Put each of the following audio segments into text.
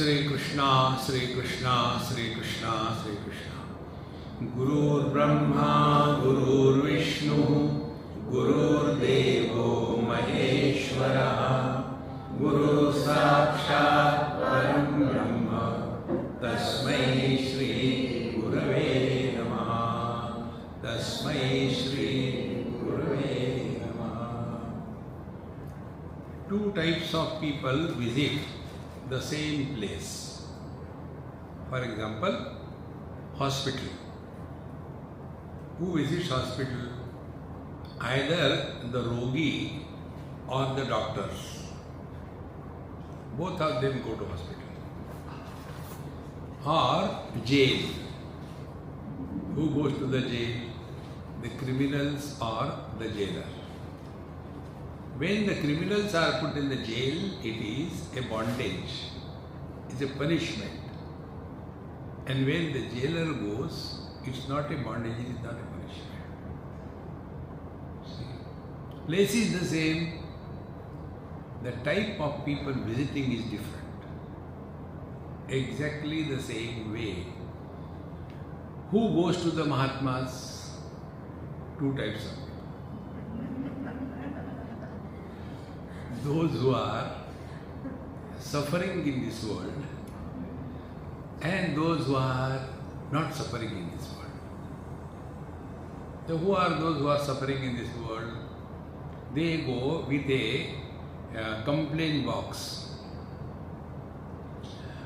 Shri Krishna, Shri Krishna, Shri Krishna, Shri Krishna. Gurur Brahma, Gurur Vishnu, Gurur Devo Maheshwara, Guru Sakshat Param Brahma, Tasmai Shri Gurave Namaha, Tasmai Shri Gurave Namaha. Two types of people visit the same place. For example, hospital. Who visits hospital? Either the rogi or the doctors. Both of them go to hospital. Or jail. Who goes to the jail? The criminals or the jailer. When the criminals are put in the jail, it is a bondage, it's a punishment. And when the jailer goes, it's not a bondage, it is not a punishment. See? Place is the same, the type of people visiting is different. Exactly the same way. Who goes to the Mahatmas? Two types of people. Those who are suffering in this world and those who are not suffering in this world. So who are those who are suffering in this world? They go with a complaint box.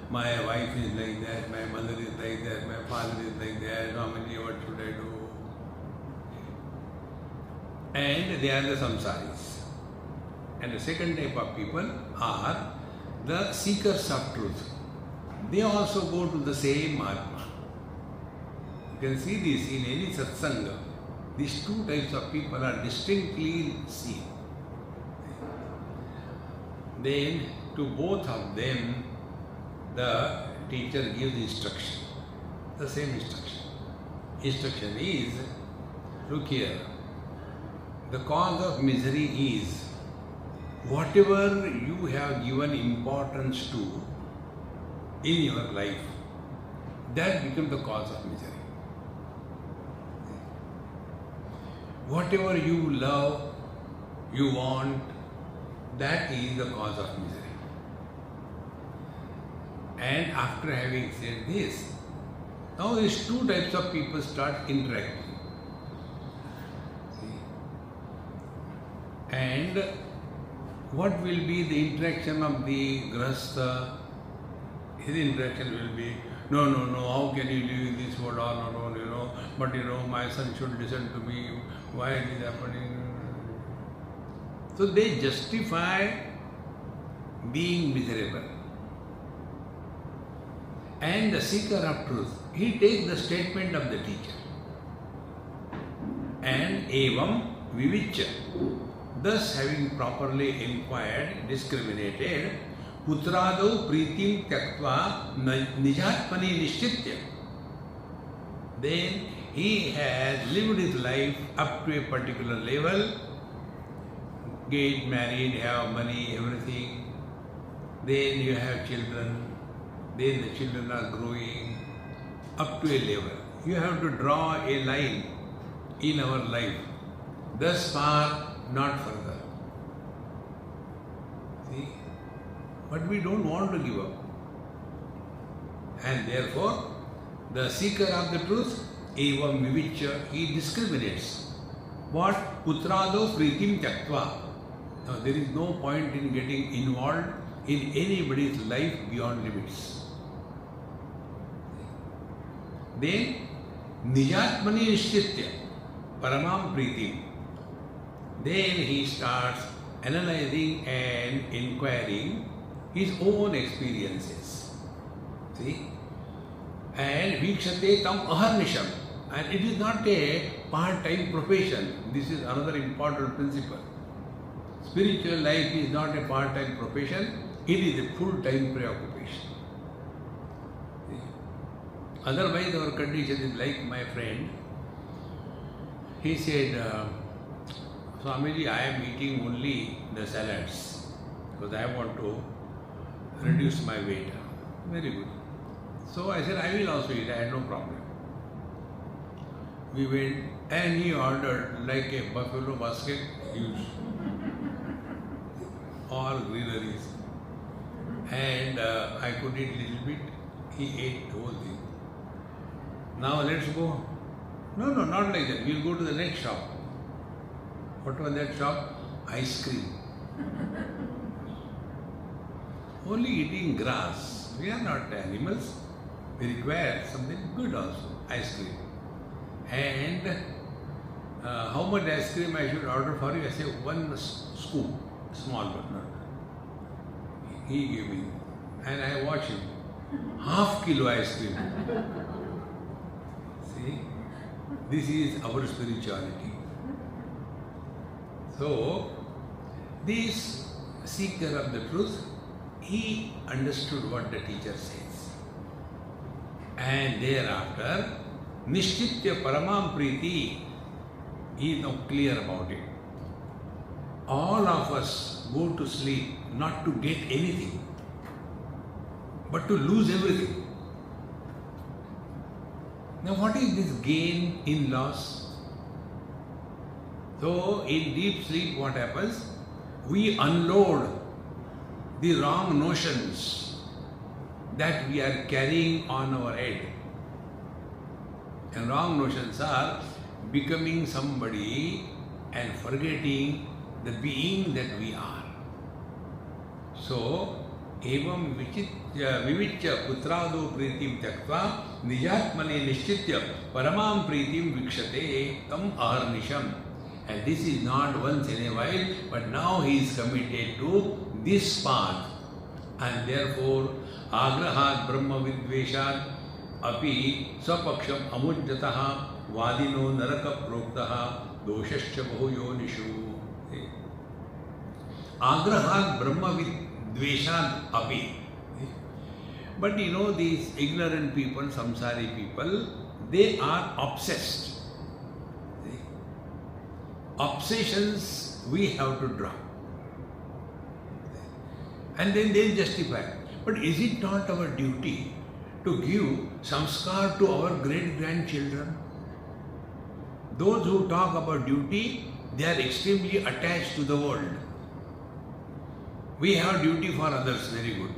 My wife is like that, my mother is like that, my father is like that, normally what should I do? And they are the samsaris. And the second type of people are the seekers of truth. They also go to the same Mahatma. You can see this in any satsanga. These two types of people are distinctly seen. Then to both of them, the teacher gives instruction. The same instruction. Instruction is, look here, the cause of misery is whatever you have given importance to in your life, that becomes the cause of misery. Whatever you love, you want, that is the cause of misery. And after having said this, now these two types of people start interacting. See? And what will be the interaction of the grahastha? His interaction will be, no, how can you live in this world all alone, but my son should listen to me, why it is happening? So they justify being miserable. And the seeker of truth, he takes the statement of the teacher. And evam vivichya. Thus, having properly inquired, discriminated, putrado pritim tyaktva nijatmani nishtitya. Then he has lived his life up to a particular level, get married, have money, everything. Then you have children. Then the children are growing up to a level. You have to draw a line in our life. Thus far, not further. See? But we don't want to give up. And therefore, the seeker of the truth, evam vivichya, he discriminates. What? Putrado pritim tyaktva. Now there is no point in getting involved in anybody's life beyond limits. Then, nijatmani nishtitya, paramam pritim. Then he starts analyzing and inquiring his own experiences. See? And vikshate tam aharnisham. And it is not a part-time profession. This is another important principle. Spiritual life is not a part-time profession, it is a full-time preoccupation. Otherwise, our condition is like my friend. He said, Swamiji, I am eating only the salads because I want to reduce my weight. Very good. So I said, I will also eat, I had no problem. We went and he ordered like a buffalo basket, huge, all greeneries. And I could eat little bit, he ate the whole thing. Now let's go. No, not like that. We'll go to the next shop. What was that shop? Ice cream. Only eating grass. We are not animals. We require something good also. Ice cream. And how much ice cream I should order for you? I say 1 scoop, small one. He gave me. And I watch him. ½ kilo ice cream. See? This is our spirituality. So, this seeker of the truth, he understood what the teacher says. And thereafter, Nishtitya Paramam Priti, he is now clear about it. All of us go to sleep not to get anything, but to lose everything. Now what is this gain in loss? So in deep sleep what happens? We unload the wrong notions that we are carrying on our head. And wrong notions are becoming somebody and forgetting the being that we are. So, evam vivicya putrado pritim tyaktva nijatmane nishchitya paramam pritim vikshate tam aharnisham. And this is not once in a while, but now he is committed to this path. And therefore, agrahat brahma vidveshat api swapaksham amujjataha vadino naraka proktaha doshascha bahuyonishu. Agrahat brahma vidveshat api. But you know, these ignorant people, samsari people, they are obsessed. Obsessions we have to drop. And then they justify. But is it not our duty to give samskar to our great-grandchildren? Those who talk about duty, they are extremely attached to the world. We have duty for others, very good.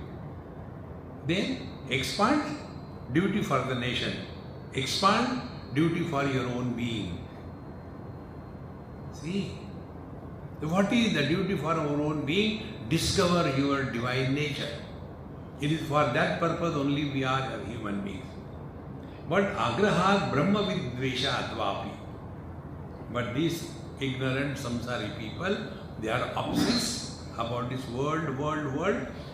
Then expand duty for the nation. Expand duty for your own being. See, what is the duty for our own being? Discover your divine nature. It is for that purpose only we are human beings. But agrahat brahma vidveshat vapi. But these ignorant samsari people, they are obsessed about this world,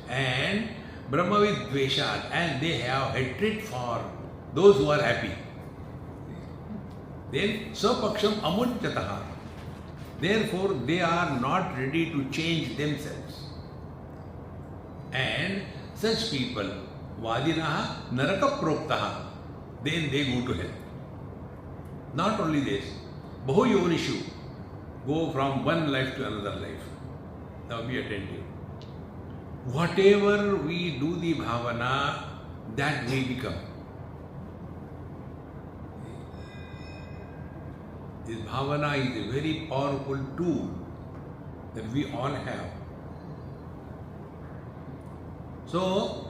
and brahma vidveshat, and they have hatred for those who are happy. Then swapaksham amujjataha. Therefore, they are not ready to change themselves. And such people, vadinaha naraka proktaha, then they go to hell. Not only this, bahuyonishu, go from one life to another life. Now be attentive. Whatever we do the bhavana, that we become. This bhavana is a very powerful tool that we all have. So,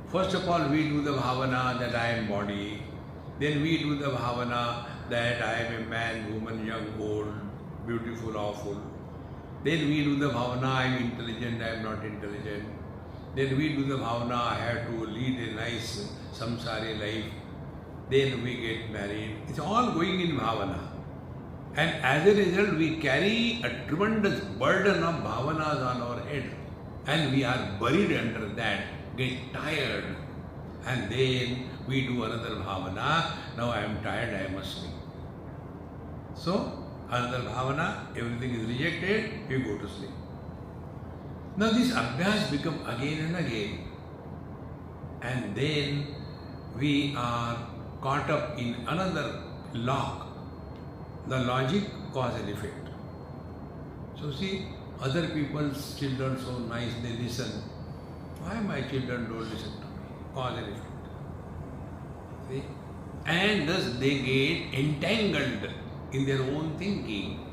first of all, we do the bhavana that I am body. Then we do the bhavana that I am a man, woman, young, old, beautiful, awful. Then we do the bhavana, I am intelligent, I am not intelligent. Then we do the bhavana, I have to lead a nice samsari life. Then we get married. It's all going in bhavana. And as a result, we carry a tremendous burden of bhavanas on our head. And we are buried under that, get tired. And then we do another bhavana. Now I am tired, I must sleep. So, another bhavana, everything is rejected, you go to sleep. Now this abhyas become again and again, and then we are caught up in another lock, the logic cause and effect. So see, other people's children so nice, they listen. Why my children don't listen to me? Cause and effect. See? And thus they get entangled in their own thinking.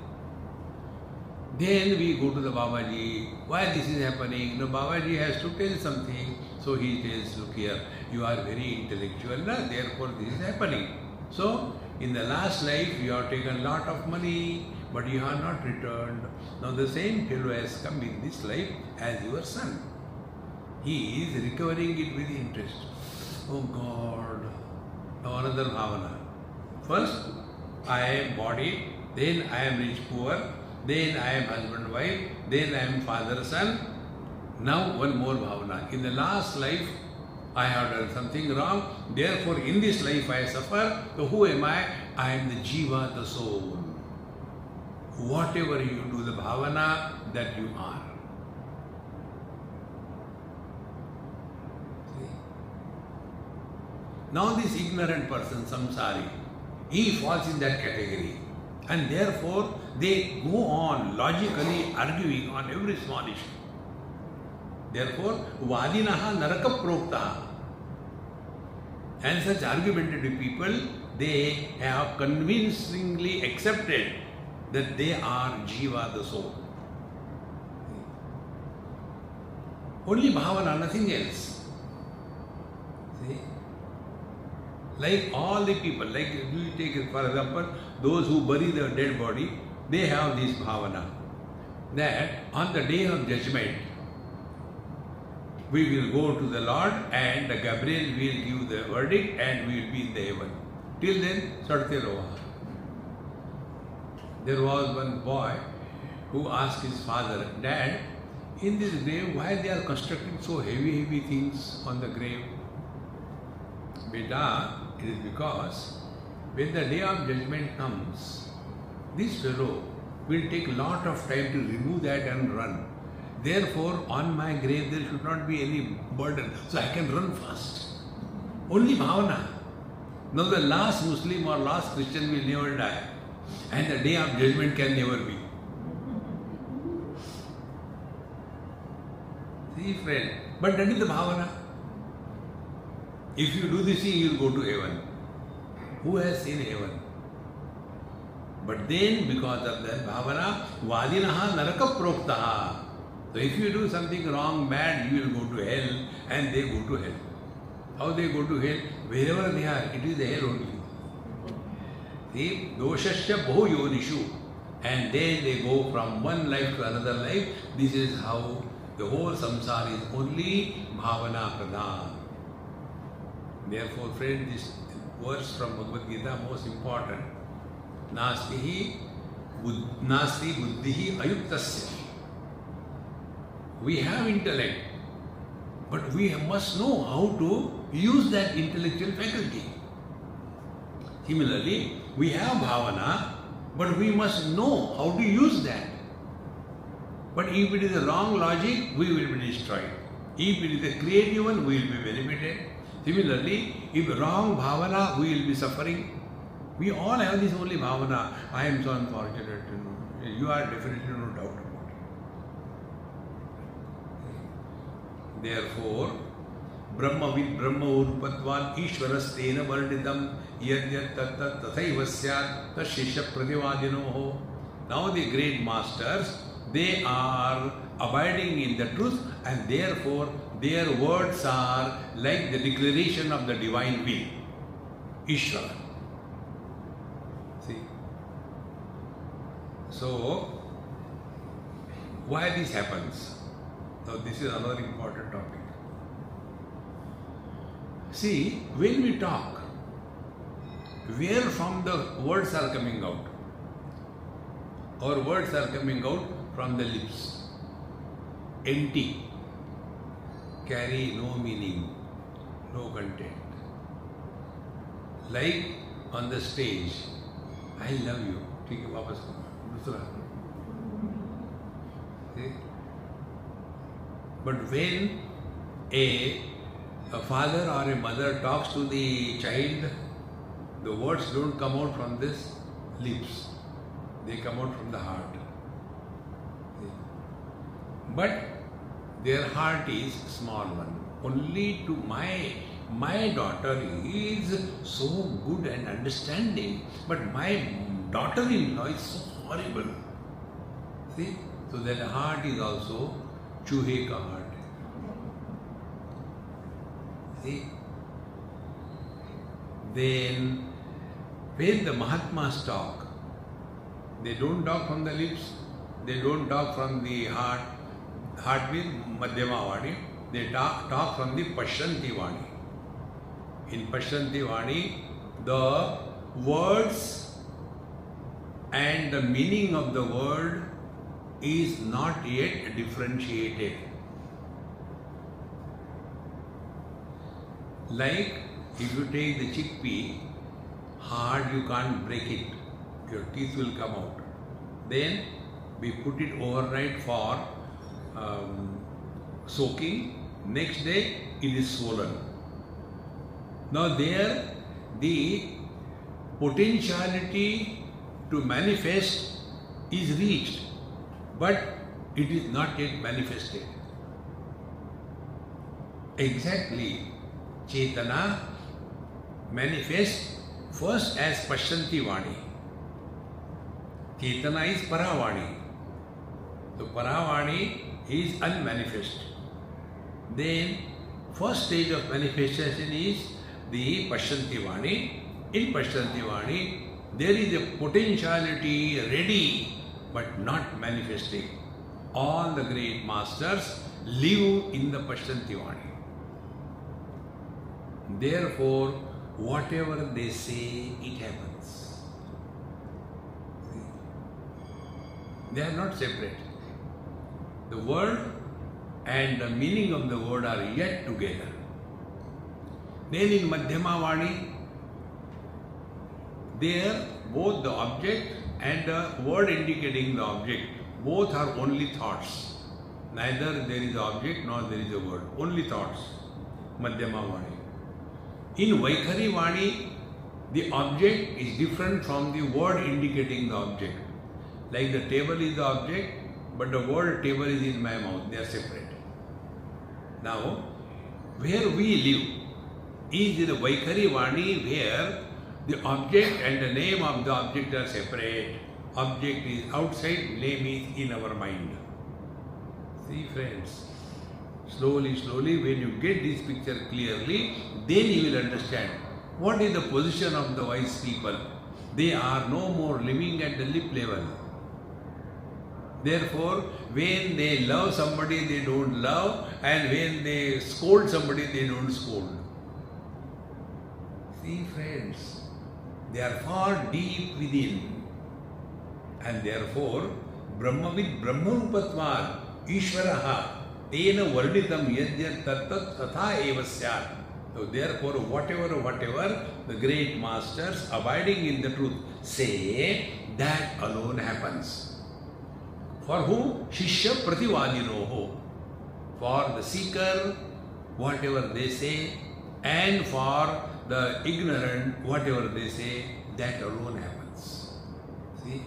Then we go to the Babaji, why this is happening? No, Babaji has to tell something. So he tells, look here, you are very intellectual, therefore this is happening. So, in the last life you have taken lot of money, but you have not returned. Now the same fellow has come in this life as your son. He is recovering it with interest. Oh God, now another bhavana. First, I am body, then I am rich poor, then I am husband wife, then I am father son. Now one more bhavana. In the last life, I have done something wrong, therefore in this life I suffer. So who am I? I am the jiva, the soul. Whatever you do, the bhavana that you are. See? Now this ignorant person, samsari, he falls in that category. And therefore they go on logically arguing on every small issue. Therefore, vadinaha naraka proktaha. And such argumentative people, they have convincingly accepted that they are jiva, the soul. Only bhavana, nothing else. See? Like all the people, like you take for example, those who bury the dead body, they have this bhavana that on the day of judgment, we will go to the Lord and Gabriel will give the verdict and we will be in the heaven. Till then, Sadhya Roha. There was one boy who asked his father, Dad, in this grave, why they are constructing so heavy things on the grave? Beta, it is because when the day of judgment comes, this fellow will take a lot of time to remove that and run. Therefore, on my grave there should not be any burden, so I can run fast. Only bhavana. Now the last Muslim or last Christian will never die, and the day of judgment can never be. See, friend, but that is the bhavana. If you do this thing, you will go to heaven. Who has seen heaven? But then, because of that bhavana, vadinaha naraka proktaha. So if you do something wrong, bad, you will go to hell, and they go to hell. How they go to hell? Wherever they are, it is the hell only. See, doshasya bahu yonishu. And then they go from one life to another life. This is how the whole samsara is only bhavana pradhan. Therefore, friend, this verse from Bhagavad Gita most important. Nasti buddhihi ayuktasya. We have intellect, but we must know how to use that intellectual faculty. Similarly, we have bhavana, but we must know how to use that. But if it is a wrong logic, we will be destroyed. If it is a creative one, we will be benefited. Similarly, if wrong bhavana, we will be suffering. We all have this only bhavana. I am so unfortunate. You are definitely no doubt about it. Therefore, Brahma vid Brahma urupatvan Ishwarastena varnitam yadyat tat tathaiva syat tashisha prativadinoho. Now the great masters, they are abiding in the truth, and therefore their words are like the declaration of the divine will. Ishvara. See? So, why this happens? Now this is another important topic. See, when we talk, where from the words are coming out? Our words are coming out from the lips. Empty. Carry no meaning, no content. Like on the stage, I love you. ठीक है, वापस करो. दूसरा. See? But when a father or a mother talks to the child, the words don't come out from this lips. They come out from the heart. But their heart is small one. Only to my daughter is so good and understanding, but my daughter-in-law is so horrible. See? So that heart is also chuhe ka heart. See? Then when the Mahatmas talk, they don't talk from the lips, they don't talk from the heart. Heart means Madhyama Vani. They talk from the Pashyanti Vani. In Pashyanti Vani, the words and the meaning of the word is not yet differentiated. Like if you take the chickpea, hard you can't break it, your teeth will come out. Then we put it overnight for soaking, next day it is swollen. Now there the potentiality to manifest is reached, but it is not yet manifested. Exactly, Chetana manifests first as Pashyanti Vani. Chetana is Paravani. So Paravani is unmanifest. Then first stage of manifestation is the Pashyanti Vani. In Pashyanti Vani, there is a potentiality ready but not manifesting. All the great masters live in the Pashyanti Vani. Therefore, whatever they say, it happens. They are not separate. The word and the meaning of the word are yet together. Then in Madhyama Vani, there both the object and the word indicating the object, both are only thoughts. Neither there is object nor there is a word, only thoughts. Madhyama Vani. In Vaikhari Vani, the object is different from the word indicating the object. Like the table is the object, but the word table is in my mouth, they are separate. Now, where we live is in the Vaikhari Vani, where the object and the name of the object are separate. Object is outside, name is in our mind. See friends, slowly, when you get this picture clearly, then you will understand what is the position of the wise people. They are no more living at the lip level. Therefore, when they love somebody, they don't love, and when they scold somebody, they don't scold. See friends, they are far deep within, and therefore, Brahmavid Brahmarupatvad Ishvaraha Tena Varditam Yadyat Tattat Tatha Eva Syat. So therefore, whatever the great masters abiding in the truth say, that alone happens. For whom? Shishya Prativadinoho. For the seeker, whatever they say, and for the ignorant, whatever they say, that alone happens. See,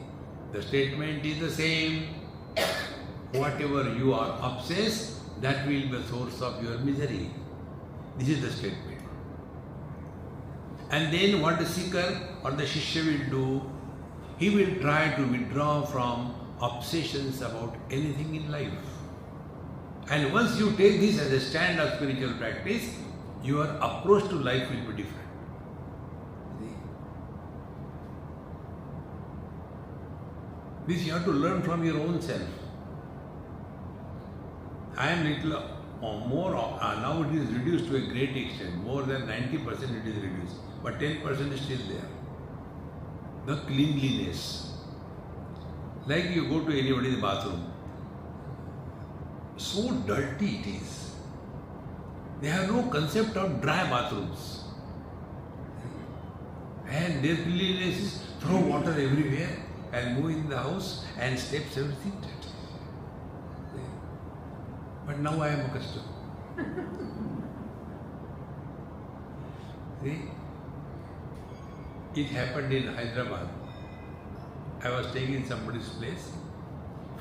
the statement is the same. Whatever you are obsessed, that will be the source of your misery. This is the statement. And then what the seeker or the Shishya will do, he will try to withdraw from obsessions about anything in life. And once you take this as a stand of spiritual practice, your approach to life will be different. See? This you have to learn from your own self. I am little more, now it is reduced to a great extent, more than 90% it is reduced, but 10% is still there. The cleanliness. Like you go to anybody's bathroom, so dirty it is. They have no concept of dry bathrooms. And their cleanliness is throw water everywhere and move in the house and steps everything. But now I am accustomed. See? It happened in Hyderabad. I was staying in somebody's place.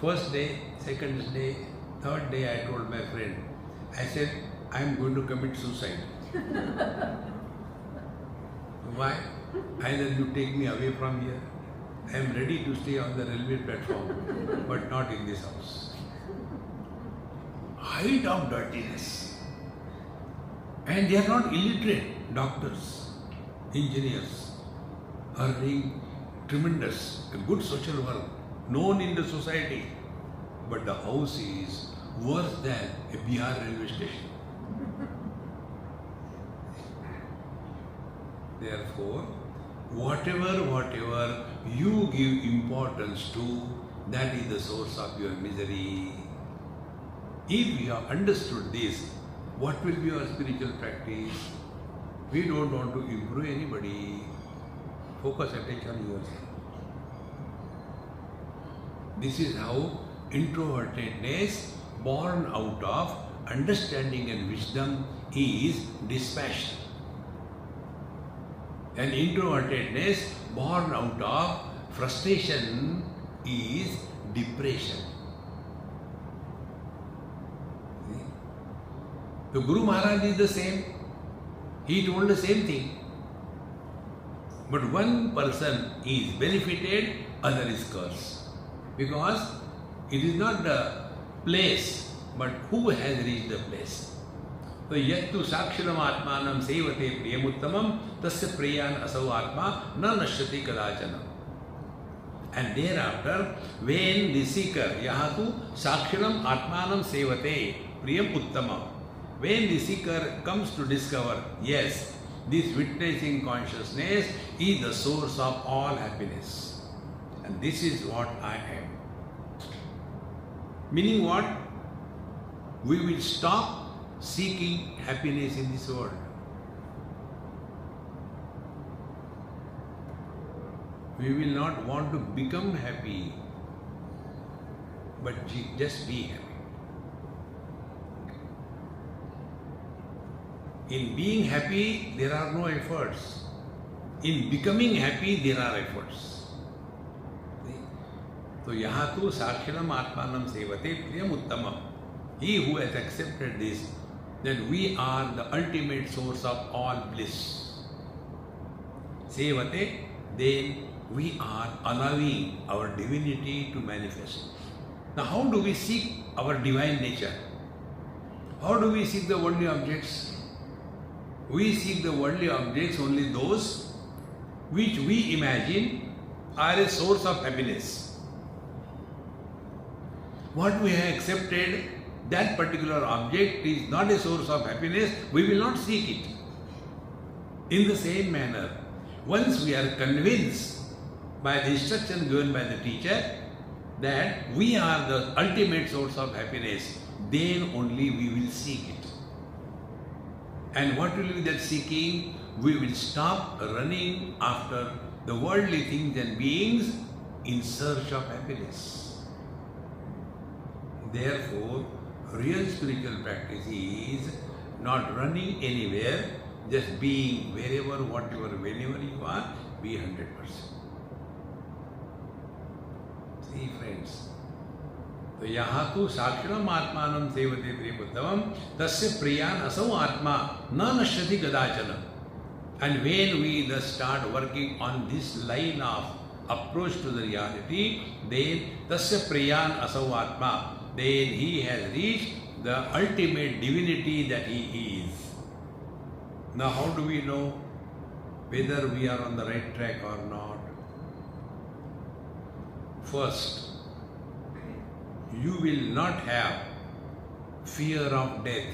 First day, second day, third day I told my friend, I said, I am going to commit suicide. Why? Either you take me away from here, I am ready to stay on the railway platform, but not in this house. Height of dirtiness. And they are not illiterate doctors, engineers, earning tremendous, good social work, known in the society. But the house is worse than a Bihar railway station. Therefore, whatever you give importance to, that is the source of your misery. If you have understood this, what will be your spiritual practice? We don't want to improve anybody. Focus attention on yourself. This is how introvertedness, born out of understanding and wisdom, is dispassion. And introvertedness, born out of frustration, is depression. See? The Guru Maharaj is the same. He told the same thing. But one person is benefited, other is cursed. Because it is not the place, but who has reached the place. So yattu sakshanam atmanam sevate priyamuttamam tasya priyan asau atma na nashyati kadachana. And thereafter, when the seeker, yahatu sakshanam atmanam sevate priyam uttamam, when the seeker comes to discover, yes, this witnessing consciousness is the source of all happiness. And this is what I am. Meaning what? We will stop seeking happiness in this world. We will not want to become happy, but just be happy. In being happy, there are no efforts. In becoming happy, there are efforts. So, yahatu sakshanam atmanam sevate priyam uttamam. He who has accepted this, then we are the ultimate source of all bliss. Sevate, then we are allowing our divinity to manifest. Now, how do we seek our divine nature? How do we seek the worldly objects? We seek the worldly objects only those which we imagine are a source of happiness. What we have accepted, that particular object is not a source of happiness, we will not seek it. In the same manner, once we are convinced by the instruction given by the teacher that we are the ultimate source of happiness, then only we will seek it. And what will be that seeking? We will stop running after the worldly things and beings in search of happiness. Therefore, real spiritual practice is not running anywhere, just being wherever, whatever, whenever you are, be 100%. See, friends. So, yahatu sakshanam atmanam sevate priyamuttamam tasya priyan asau atma na nashyati gadachana. And when we thus start working on this line of approach to the reality, then tasya priyan asau atma, then he has reached the ultimate divinity that he is. Now, how do we know whether we are on the right track or not? First, you will not have fear of death.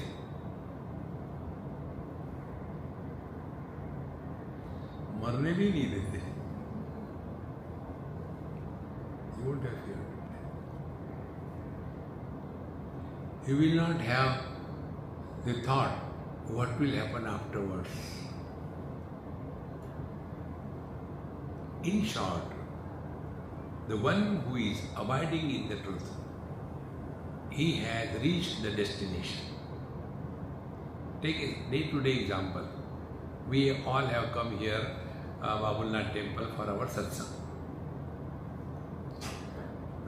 मरने भी नहीं देते. You won't have fear. You will not have the thought, what will happen afterwards. In short, the one who is abiding in the truth he has reached the destination. Take a day-to-day example. We all have come here, Babulnath temple, for our satsang.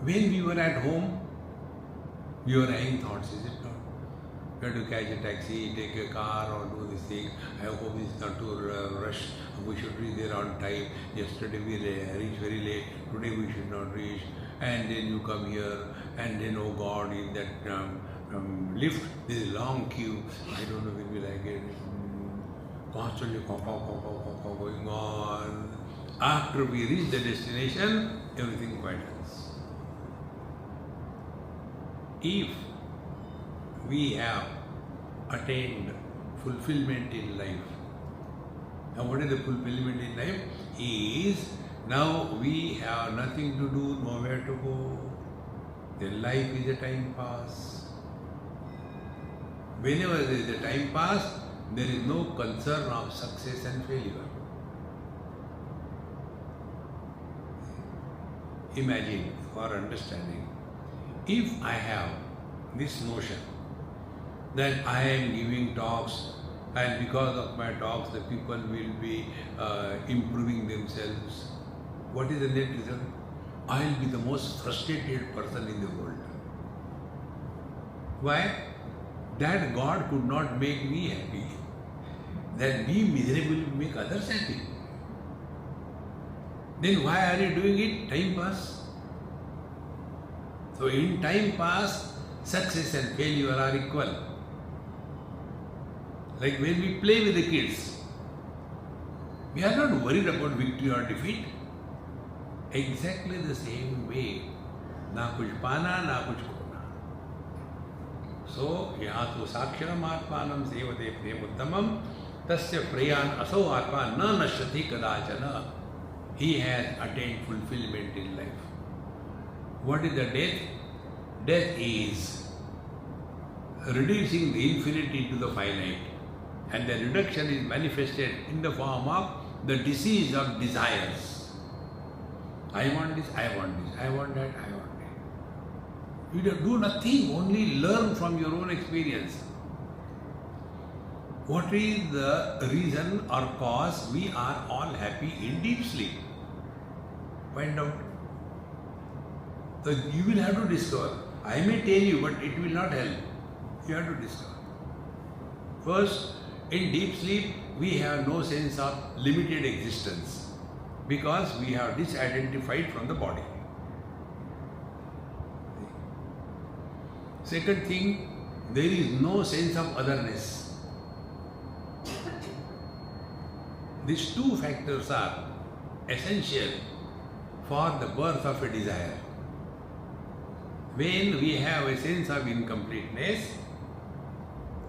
When we were at home, we were having thoughts, is it not? We have to catch a taxi, take a car, or do this thing. I hope it's not to rush. We should reach there on time. Yesterday we reached very late. Today we should not reach. And then you come here, and then, oh God, in that lift, there is a long queue. I don't know, will be like it. Constantly going on. After we reach the destination, everything quietens. If we have attained fulfillment in life, now what is the fulfillment in life? Is now we have nothing to do, nowhere to go. Then life is a time pass. Whenever there is a time pass, there is no concern of success and failure. Imagine, for understanding, if I have this notion that I am giving talks, and because of my talks the people will be improving themselves, what is the net result? I will be the most frustrated person in the world. Why? That God could not make me happy. That be miserable will make others happy. Then why are you doing it? Time pass. So in time pass, success and failure are equal. Like when we play with the kids, we are not worried about victory or defeat. Exactly the same way. Na kuch pana, na kuch khona. So, yaha tu saksharam atmanam sevate premuttamam tasya prayan aso atma na nashyati kadachana. He has attained fulfillment in life. What is the death? Death is reducing the infinite into the finite. And the reduction is manifested in the form of the disease of desires. I want this, I want this, I want that, I want that. You do nothing, only learn from your own experience. What is the reason or cause we are all happy in deep sleep? Find out. So you will have to discover. I may tell you, but it will not help. You have to discover. First, in deep sleep, we have no sense of limited existence because we have disidentified from the body. Second thing, there is no sense of otherness. These two factors are essential for the birth of a desire. When we have a sense of incompleteness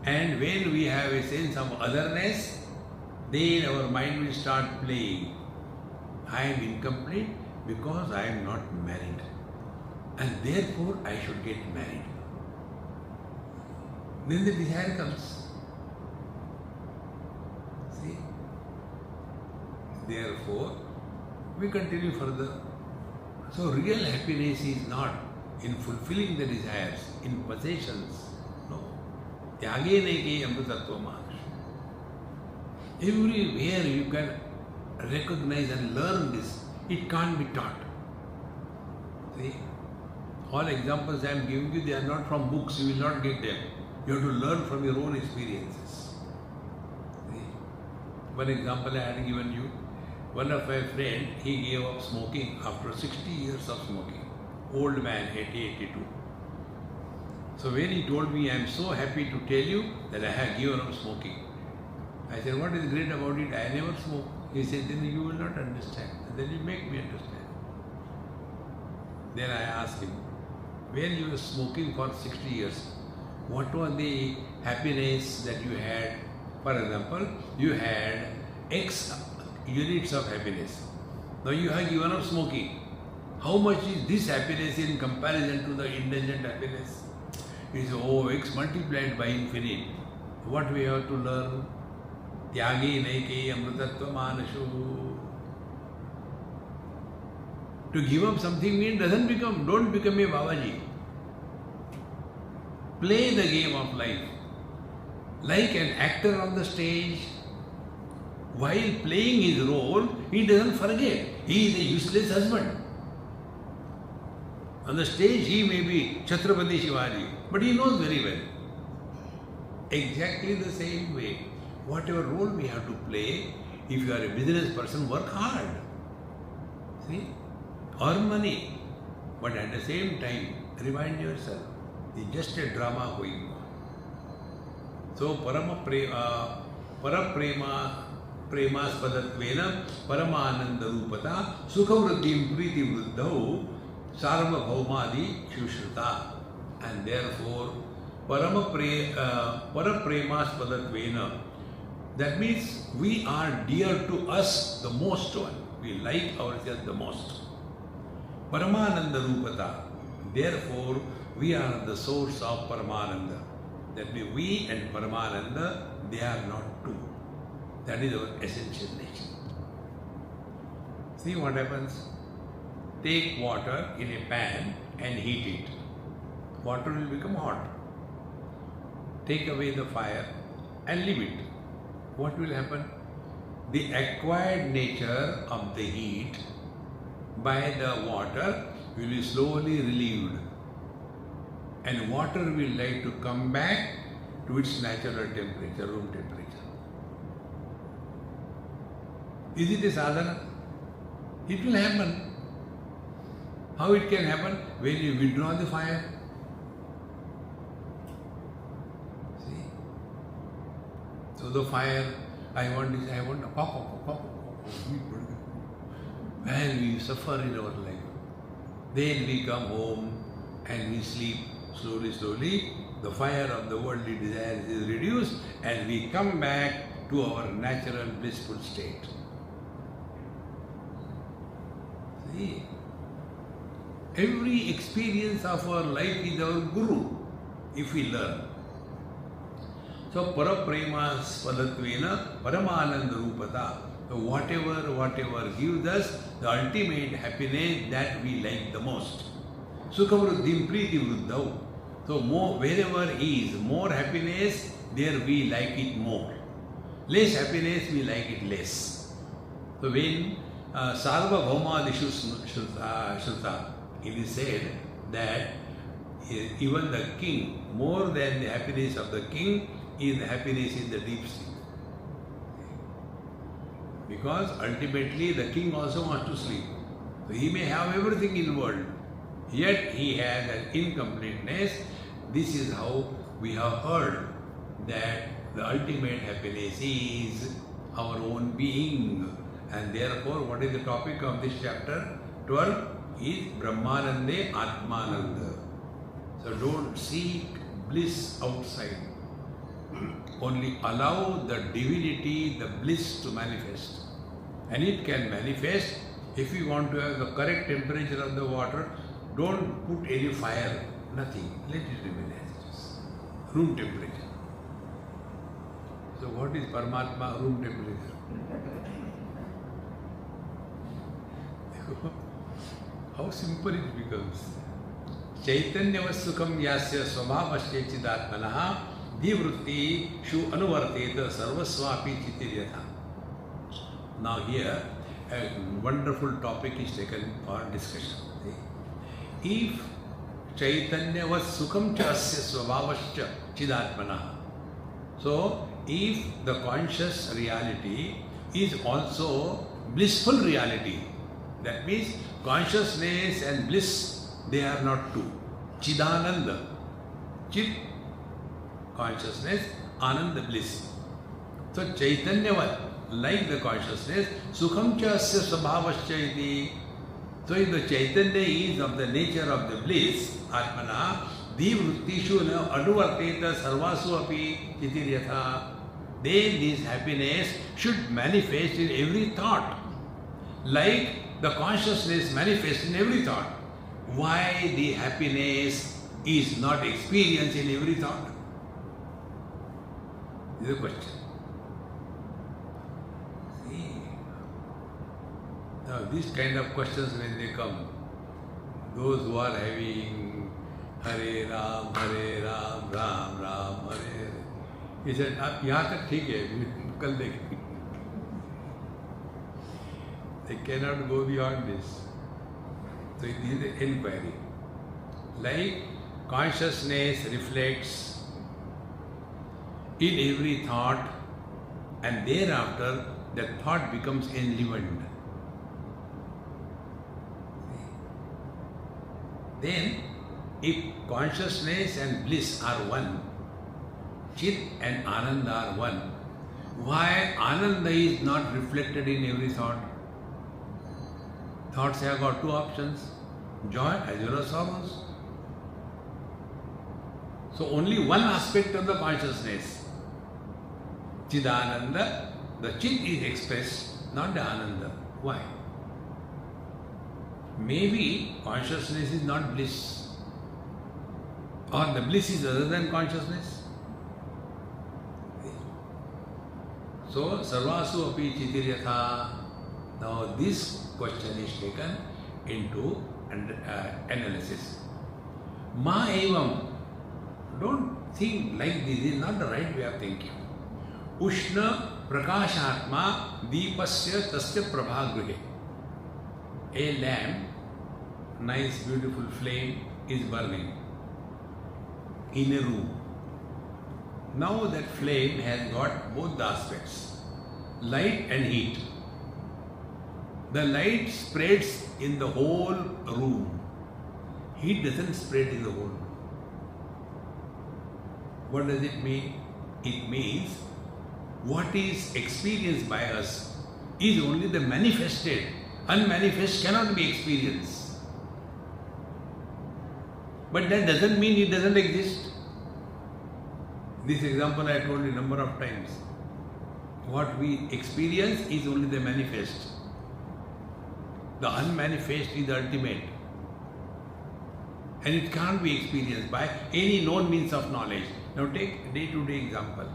and when we have a sense of otherness, then our mind will start playing. I am incomplete because I am not married, and therefore I should get married. Then the desire comes. See? Therefore, we continue further. So real happiness is not in fulfilling the desires, in possessions. No. Tyage neke amritattva manush. Everywhere you can recognize and learn this. It can't be taught. See? All examples I am giving you, they are not from books, you will not get them. You have to learn from your own experiences. See? One example I had given you. One of my friends, he gave up smoking after 60 years of smoking. Old man, 82. So when he told me, I am so happy to tell you that I have given up smoking. I said, what is great about it? I never smoke. He said, then you will not understand. Then you make me understand. Then I asked him, when you were smoking for 60 years, what was the happiness that you had? For example, you had X units of happiness. Now you have given up smoking. How much is this happiness in comparison to the indulgent happiness? It is X multiplied by infinite. What we have to learn? Tyage naike amritattva manashu. To give up something means don't become a Babaji. play the game of life. Like an actor on the stage, while playing his role, he doesn't forget. He is a useless husband. On the stage, he may be Chhatrapati Shivaji, but he knows very well. Exactly the same way. Whatever role we have to play, if you are a business person, work hard. See? Earn money. But at the same time, remind yourself, it's just a drama going on. So, Premaspadatvena Paramananda Rupata Sukhavriddhim Priti Vruddhau Sarvabhaumadi Shushruta. And therefore, Parapremaspadatvena, that means we are dear to us the most one. We like ourselves the most. Paramananda Rupata. Therefore, we are the source of Paramananda. That means we and Paramananda, they are not two. That is our essential nature. See what happens? Take water in a pan and heat it. Water will become hot. Take away the fire and leave it. What will happen? The acquired nature of the heat by the water will be slowly relieved, and water will like to come back to its natural temperature, room temperature. Is it a sadhana? It will happen. How it can happen? When you withdraw the fire. See? So the fire, I want this, I want pop. Well, we suffer in our life. Then we come home and we sleep slowly. The fire of the worldly desires is reduced and we come back to our natural blissful state. See? Every experience of our life is our guru if we learn. So, Parapremaspadatvena Paramananda Rupata. So whatever gives us the ultimate happiness that we like the most. Sukhavruddhim Priti Vruddhau. So wherever is more happiness, there we like it more. Less happiness, we like it less. So when Sarvabhaumadishu Shruta, it is said that even the king, more than the happiness of the king, is the happiness in the deep sea. Because ultimately the king also wants to sleep. So he may have everything in the world, yet he has an incompleteness. This is how we have heard that the ultimate happiness is our own being. And therefore, what is the topic of this chapter? 12 is Brahmanande Atmananda. So don't seek bliss outside. Only allow the divinity, the bliss to manifest. And it can manifest if you want to have the correct temperature of the water. Don't put any fire, nothing. Let it remain as it is. Room temperature. So what is Paramatma room temperature? How simple it becomes. Chaitanyavassukam yasya svabhavasya chidatmanaha divrutti shu anuvarteta sarvasvapi chitiryatha. Now here, a wonderful topic is taken for discussion. If Chaitanya was Sukham Chasya Svabhavasya Chidatmana, so if the conscious reality is also blissful reality, that means consciousness and bliss, they are not two. Chidananda, Chit, consciousness, Ananda, bliss. So Chaitanya, like the consciousness, Sukham Chasya Svabhavasya iti. So if the Chaitanya is of the nature of the bliss, Atmana, Divrittishu anuvarteta sarvasu api itiryatha. Then this happiness should manifest in every thought. Like the consciousness manifests in every thought. Why the happiness is not experienced in every thought? This is the question. Now, these kind of questions when they come, those who are having Hare Ram, Ram Ram, Hare Hare. He said, "Ab yahan tak theek hai, kal dekh." They cannot go beyond this. So it is the inquiry. Like consciousness reflects in every thought, and thereafter that thought becomes enlivened. Then, if consciousness and bliss are one, Chit and Ananda are one, why Ananda is not reflected in every thought? Thoughts have got two options, joy as well as sorrows. So only one aspect of the consciousness, Chidananda, the Chit is expressed, not the Ananda. Why? Maybe consciousness is not bliss, or the bliss is other than consciousness. So, Sarvasu api Chitiryatha. Now this question is taken into analysis. Ma evam. Don't think like this, is not the right way of thinking. Ushna prakashatma deepasya tasya prabhagruhe. A lamp, nice beautiful flame, is burning in a room. Now that flame has got both the aspects, light and heat. The light spreads in the whole room. Heat doesn't spread in the whole room. What does it mean? It means what is experienced by us is only the manifested. Unmanifest cannot be experienced. But that doesn't mean it doesn't exist. This example I told you a number of times. What we experience is only the manifest. The unmanifest is the ultimate. And it can't be experienced by any known means of knowledge. Now take a day-to-day example.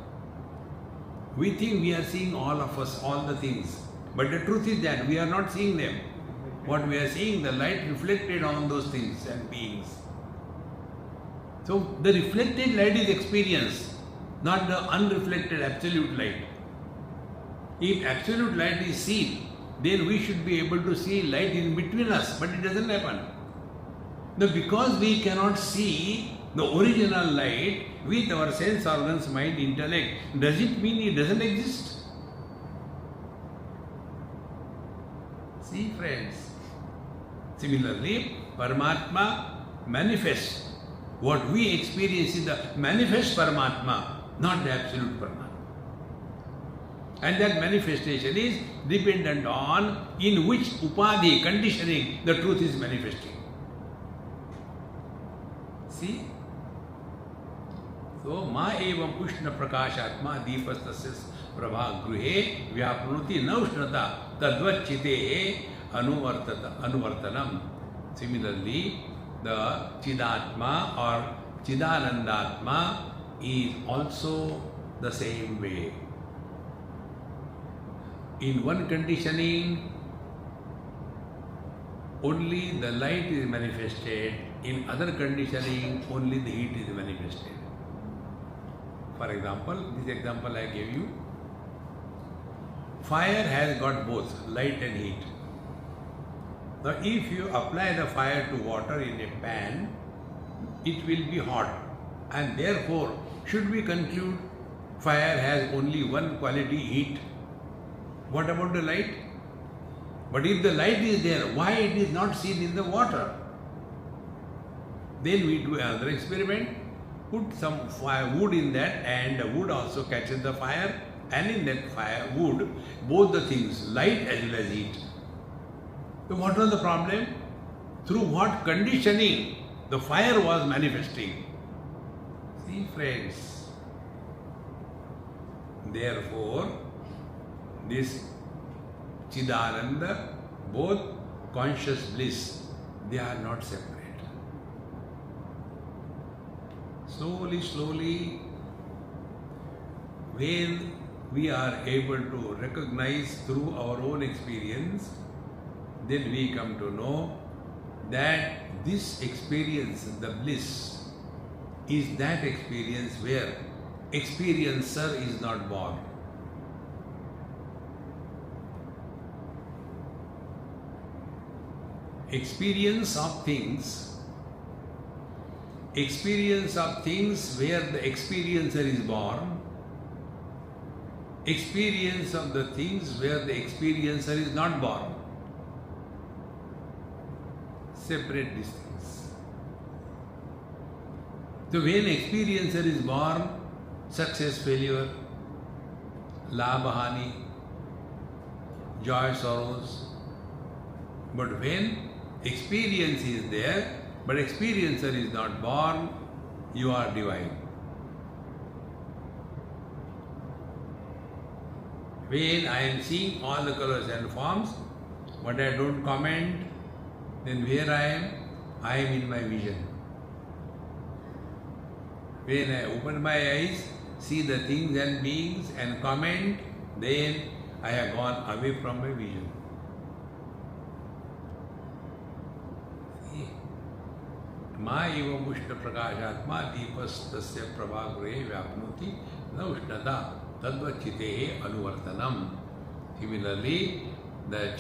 We think we are seeing all of us, all the things. But the truth is that we are not seeing them. What we are seeing, the light reflected on those things and beings. So the reflected light is experienced, not the unreflected absolute light. If absolute light is seen, then we should be able to see light in between us, but it doesn't happen. Now because we cannot see the original light with our sense organs, mind, intellect, does it mean it doesn't exist? See friends, similarly, Paramatma manifests. What we experience is the manifest Paramatma, not the absolute Paramatma. And that manifestation is dependent on in which upadhi, conditioning, the truth is manifesting. See? So, ma evam ushna prakashatma deepastasya prabha gruhe vyapnuti naushnata tadvachite anuvartanam. Similarly, the Chidatma or Chidanandatma is also the same way. In one conditioning, only the light is manifested. In other conditioning, only the heat is manifested. For example, this example I gave you. Fire has got both light and heat. Now, if you apply the fire to water in a pan, it will be hot, and therefore, should we conclude fire has only one quality, heat? What about the light? But if the light is there, why it is not seen in the water? Then we do another experiment, put some wood in that, and the wood also catches the fire, and in that fire, wood, both the things, light as well as heat. So what was the problem? Through what conditioning the fire was manifesting? See friends, therefore, this Chidananda, both conscious bliss, they are not separate. Slowly, slowly, when we are able to recognize through our own experience, then we come to know that this experience, the bliss, is that experience where experiencer is not born. Experience of things where the experiencer is born, experience of the things where the experiencer is not born. Separate these things. So when experiencer is born, success, failure, labha, hani, joy, sorrows. But when experience is there, but experiencer is not born, you are divine. When I am seeing all the colors and forms, but I don't comment, then where I am in my vision. When I open my eyes, see the things and beings and comment, then I have gone away from my vision. Ma eva mushta prakashatma deepastasya prabhagre vyapnoti na ushnata tadvachitehe anuvartanam. Similarly, the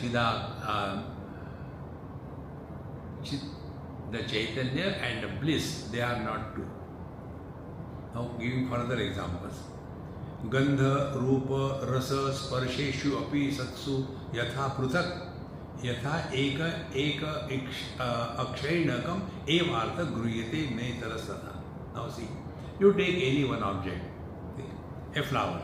Chaitanya and the bliss, they are not two. Now giving further examples. Gandha, Rupa, Rasa, Sparsheshu, Api, Satsu, Yatha, Pruthak, Yatha, Eka, Akshainakam, Evartha, Gruyate, Netarasana. Now see, you take any one object, a flower.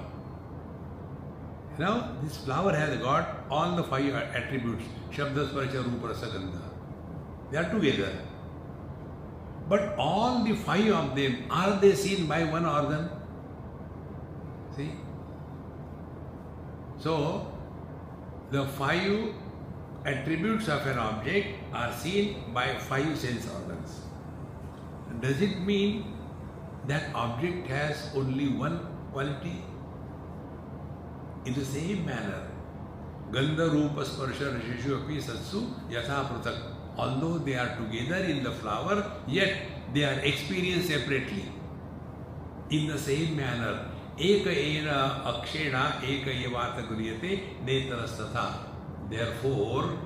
Now this flower has got all the 5 attributes, Shabda, Sparsha, Rupa, Rasa, Gandha. They are together. But all the 5 of them, are they seen by one organ? See? So, the 5 attributes of an object are seen by 5 sense organs. Does it mean that object has only one quality? In the same manner, Gandha, Rupa, Sparsha, Rasheshu, Api, Satsu, Yatha, Pruthak. Although they are together in the flower, yet they are experienced separately. In the same manner, Eka ena akshena eka evata griyate netarasthatha. Therefore,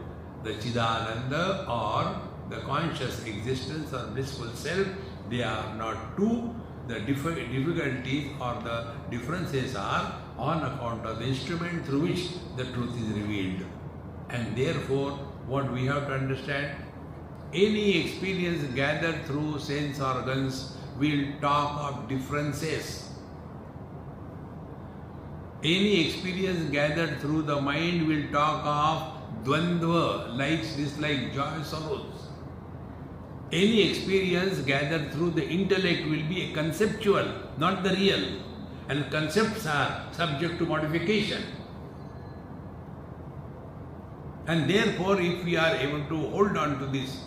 the Chidananda or the conscious existence or blissful self, they are not two. The difficulties or the differences are on account of the instrument through which the truth is revealed. And therefore, what we have to understand, any experience gathered through sense organs will talk of differences. Any experience gathered through the mind will talk of dvandva, likes, dislikes, joy, sorrows. Any experience gathered through the intellect will be a conceptual, not the real. And concepts are subject to modification. And therefore, if we are able to hold on to this,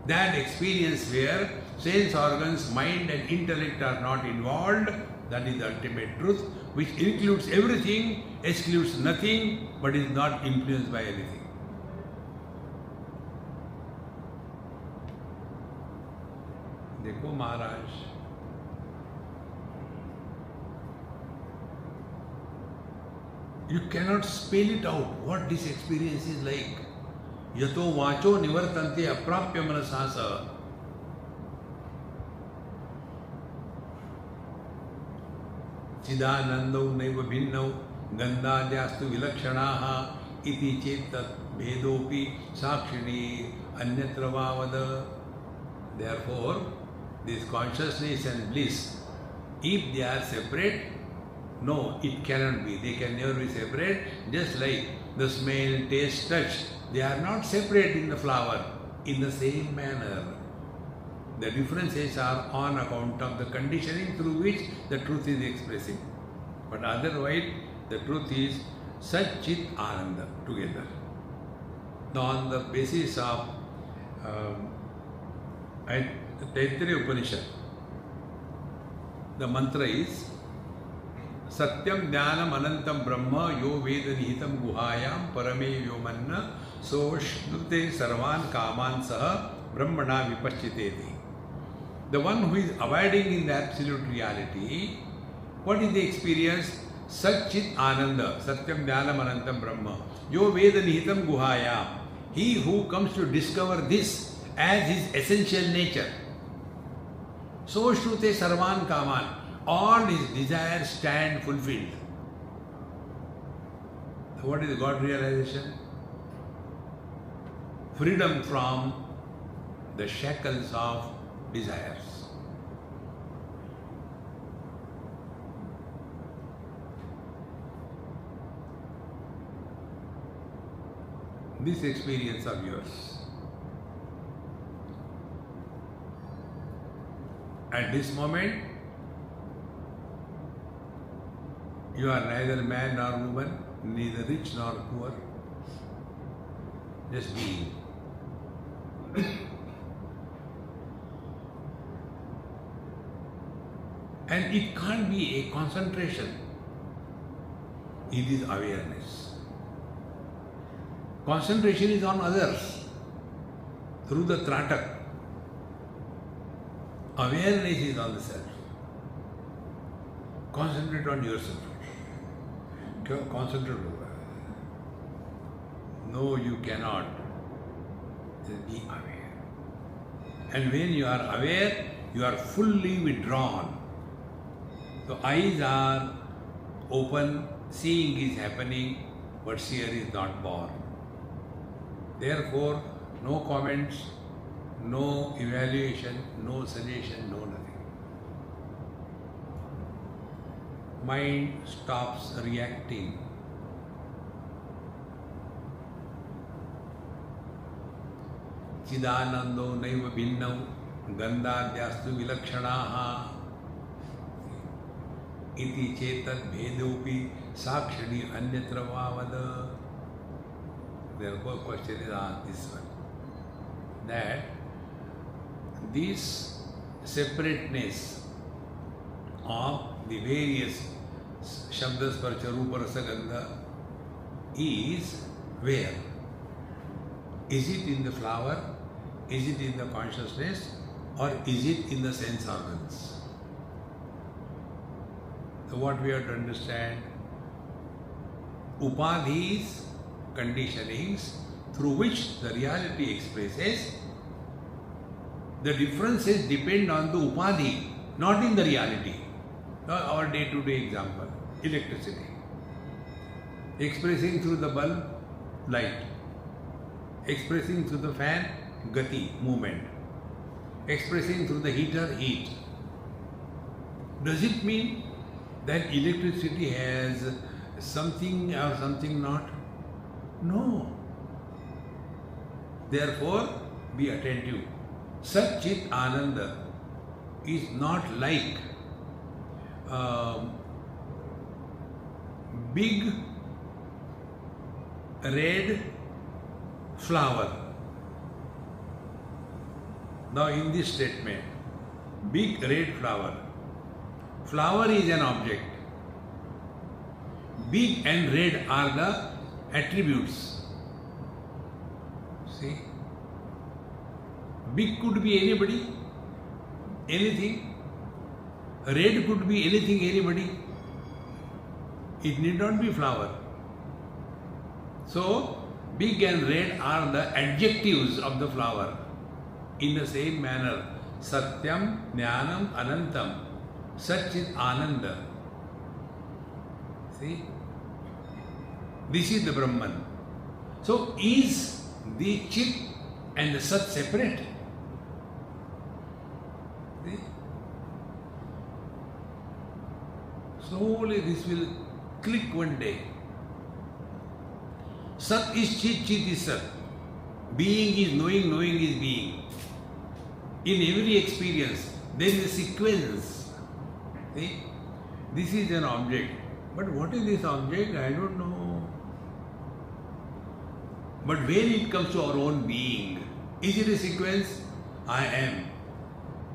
that experience where sense organs, mind and intellect are not involved, that is the ultimate truth, which includes everything, excludes nothing, but is not influenced by anything. Dekho Maharaj, you cannot spell it out what this experience is like. Yato vacho nivartante aprapya manasasa. Chidanandau naiva bhinnau gandhadyastu vilakshanaha iti chetat bhedopi sakshini anyatra vavada. Therefore, this consciousness and bliss, if they are separate, no, it cannot be. They can never be separate. Just like the smell, taste, touch, they are not separate in the flower. In the same manner, the differences are on account of the conditioning through which the truth is expressing. But otherwise, the truth is Sat Chit Ananda together. Now, on the basis of Taittiriya Upanishad, the mantra is Satyam Jnanam Anantam Brahma Yo Veda Nihitam Guhayam Parame Vyomanna Soshnute Sarvan Kaman Saha brahmana vipaschiteti. The one who is abiding in the absolute reality, what is the experience? Satchit Ananda, Satyam Jnanam Anantam Brahma, Yo Veda Nihitam Guhayam. He who comes to discover this as his essential nature. So Shrute Sarvan Kaman, all his desires stand fulfilled. What is God realization? Freedom from the shackles of desires. This experience of yours, at this moment, you are neither man nor woman, neither rich nor poor, just being. And it can't be a concentration, it is awareness. Concentration is on others through the tratak. Awareness is on the self. Concentrate on yourself. Concentrate on that. No, you cannot. Just be aware. And when you are aware, you are fully withdrawn. So eyes are open, seeing is happening, but seer is not born. Therefore, no comments, no evaluation, no suggestion, no nothing. Mind stops reacting. Chidanando naiva bhinnam gandhadyastu vilakshanaha iti chetat bhedopi sakshani anyatra vavada. Therefore, question is asked this one, that this separateness of the various Shabda, Sparcha, Rupa, Rasa, Gandha is where? Is it in the flower? Is it in the consciousness? Or is it in the sense organs? So what we have to understand, upadhis, conditionings through which the reality expresses, the differences depend on the upadhi, not in the reality. Now our day-to-day example, electricity. Expressing through the bulb, light. Expressing through the fan, gati, movement. Expressing through the heater, heat. Does it mean that electricity has something or something not? No. Therefore, be attentive. Satchit Ananda is not like big red flower. Now in this statement, big red flower. Flower is an object. Big and red are the attributes. See? Big could be anybody, anything. Red could be anything, anybody. It need not be flower. So, big and red are the adjectives of the flower. In the same manner, Satyam, Jnanam, Anantam, Satchit Ananda. See? This is the Brahman. So, is the Chit and the Sat separate? See? Slowly this will click one day. Sat is Chit, Chit is Sat. Being is knowing, knowing is being. In every experience, there is a sequence. See? This is an object. But what is this object? I don't know. But when it comes to our own being, is it a sequence? I am.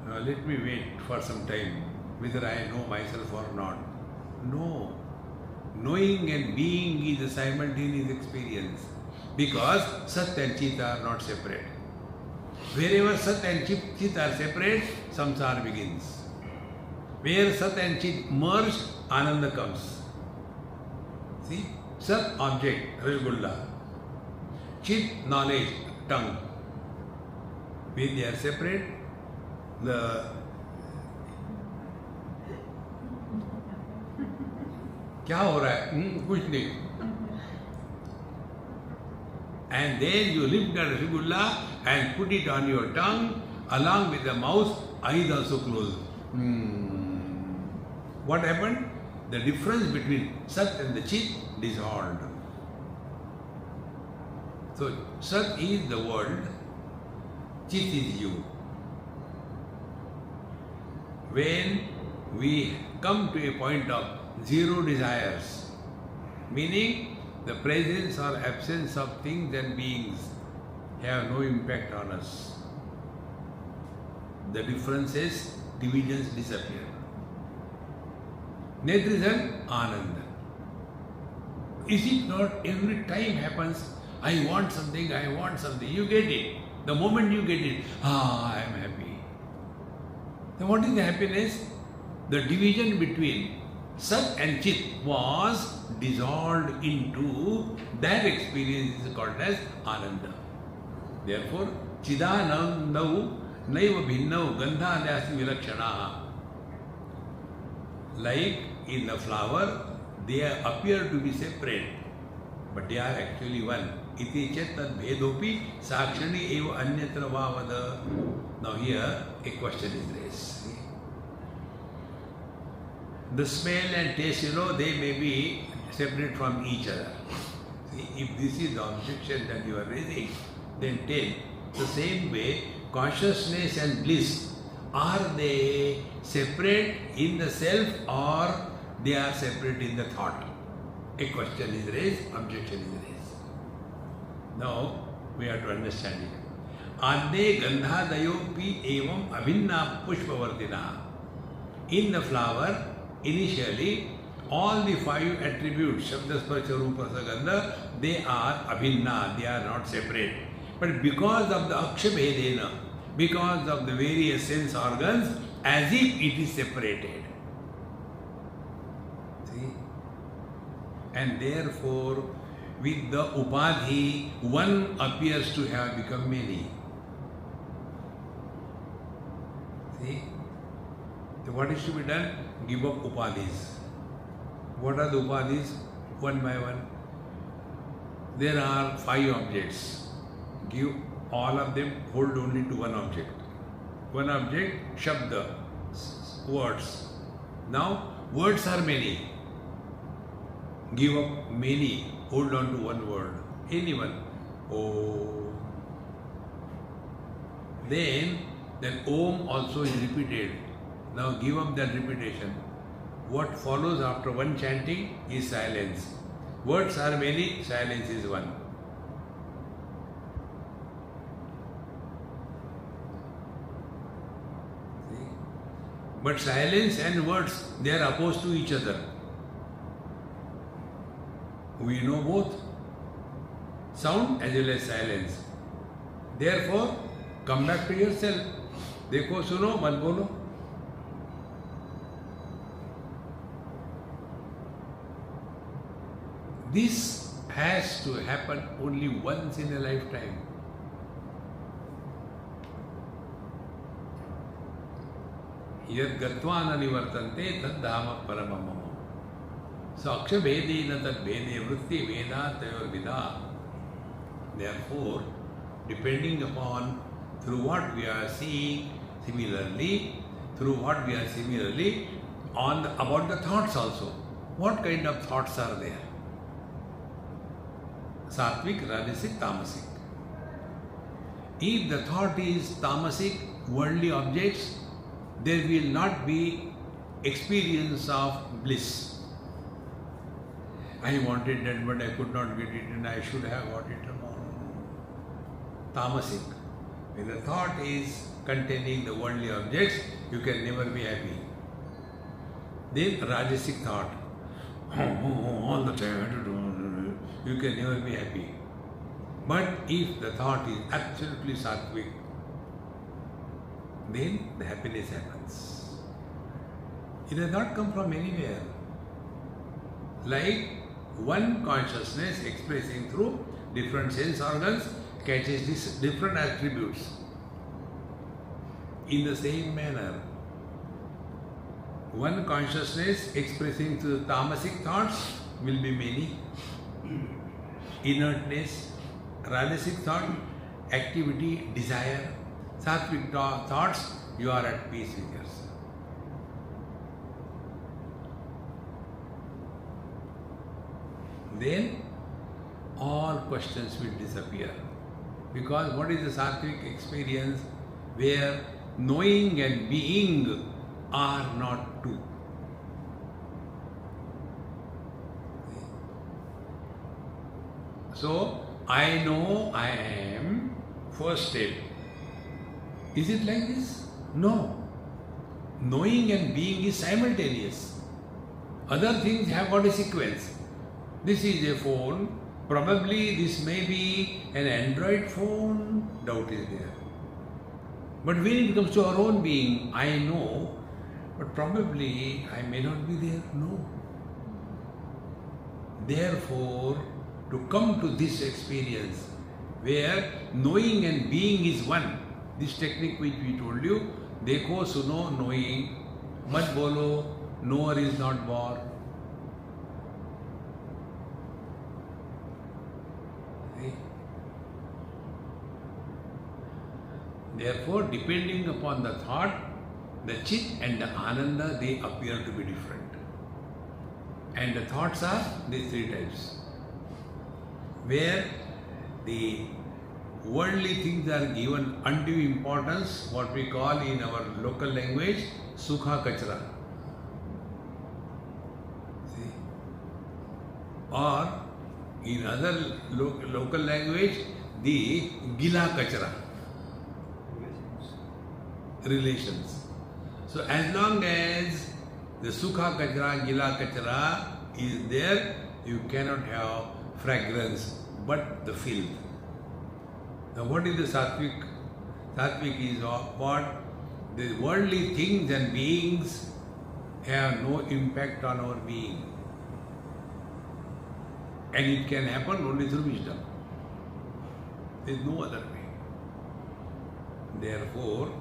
Now let me wait for some time, whether I know myself or not. No. Knowing and being is a simultaneous experience, because Sat and Chit are not separate. Wherever Sat and Chit are separate, samsara begins. Where Sat and Chit merge, Ananda comes. See? Sat, object, Rasgulla. Chit, knowledge, tongue. When they are separate, the क्या हो रहा है? कुछ नहीं. And then you lift the Rasgulla and put it on your tongue along with the mouth, eyes also closed. What happened? The difference between Sat and the Chit dissolved. So Sat is the world, Chit is you. When we come to a point of zero desires, meaning the presence or absence of things and beings have no impact on us. The differences, divisions disappear. Net result, Ananda. Is it not every time happens, I want something, you get it. The moment you get it, I am happy. Then what is the happiness? The division between Sat and Chit was dissolved into that experience is called as Ananda. Therefore, Chidanandau Naiva Bhinnau Gandhadhyasi Vilakshanaha. Like in the flower, they appear to be separate, but they are actually one. Iti chettat bhedopi sakshani eva anyatra vavada. Now here a question is raised. The smell and taste, they may be separate from each other. See, if this is the objection that you are raising, then tell the same way consciousness and bliss, are they separate in the self or they are separate in the thought? A question is raised, objection is raised. Now we have to understand it. Adde gandhadayopi evam abhinna pushpavartina. In the flower, initially, all the five attributes, Shabda, Sparsha, Rupa, Rasa, Gandha, they are abhinna, they are not separate. But because of the akshabhedena, because of the various sense organs, as if it is separated. See? And therefore, with the upadhi, one appears to have become many. See? So what is to be done? Give up upadhis. What are the upadhis? One by one. There are 5 objects. Give all of them, hold only to one object. One object, shabda, words. Now, words are many. Give up many, hold on to one word. Anyone. Om. Then Om also is repeated. Now give up that repetition. What follows after one chanting is silence. Words are many, silence is one. See? But silence and words, they are opposed to each other. We know both. Sound as well as silence. Therefore, come back to yourself. देखो सुनो मत बोलो. This has to happen only once in a lifetime. Yad gatva na nivartante tad dhama paramam mama. So akshabhedena tad bhede vritti veda tayor vida. Therefore, depending upon through what we are seeing similarly, on about the thoughts also. What kind of thoughts are there? Sattvic, Rajasic, Tamasic. If the thought is Tamasic, worldly objects, there will not be experience of bliss. I wanted that but I could not get it and I should have got it. Tamasic. When the thought is containing the worldly objects, you can never be happy. Then Rajasic thought, all the time, you can never be happy. But if the thought is absolutely sattvic, then the happiness happens. It has not come from anywhere. Like one consciousness expressing through different sense organs catches these different attributes. In the same manner, one consciousness expressing through tamasic thoughts will be many. Inertness, rajasic thought, activity, desire, sattvic thoughts, you are at peace with yourself. Then all questions will disappear. Because what is the sattvic experience? Where knowing and being are not two. So, I know I am, first step. Is it like this? No. Knowing and being is simultaneous. Other things have got a sequence. This is a phone. Probably this may be an Android phone. Doubt is there. But when it comes to our own being, I know, but probably I may not be there. No. Therefore, to come to this experience where knowing and being is one, this technique which we told you, देखो सुनो knowing, मत बोलो knower is not born. Therefore, depending upon the thought, the chit and the ananda, they appear to be different. And the thoughts are these three types. Where the worldly things are given undue importance, what we call in our local language, sukha kachra. See? Or in other local language, the gila kachra. Relations. So as long as the sukha kachra, gila kachra is there, you cannot have fragrance but the filth. Now what is the sattvic? Sattvic is what? The worldly things and beings have no impact on our being. And it can happen only through wisdom. There is no other way. Therefore,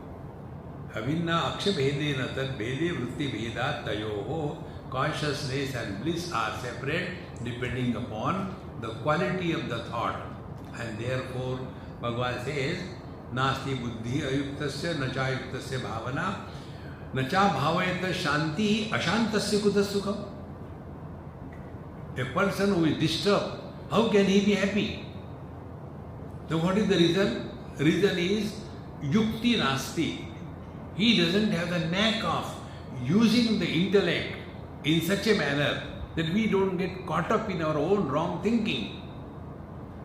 Avinna akshabhedena tad bhede vritti bhedat tayoho, consciousness and bliss are separate depending upon the quality of the thought. And therefore, Bhagavan says, Nasti buddhi ayuktasya nacha yuktasya bhavana nacha bhavayata shanti ashantasya kuta sukham. A person who is disturbed, how can he be happy? So what is the reason? Reason is yukti nasti. He doesn't have the knack of using the intellect in such a manner that we don't get caught up in our own wrong thinking.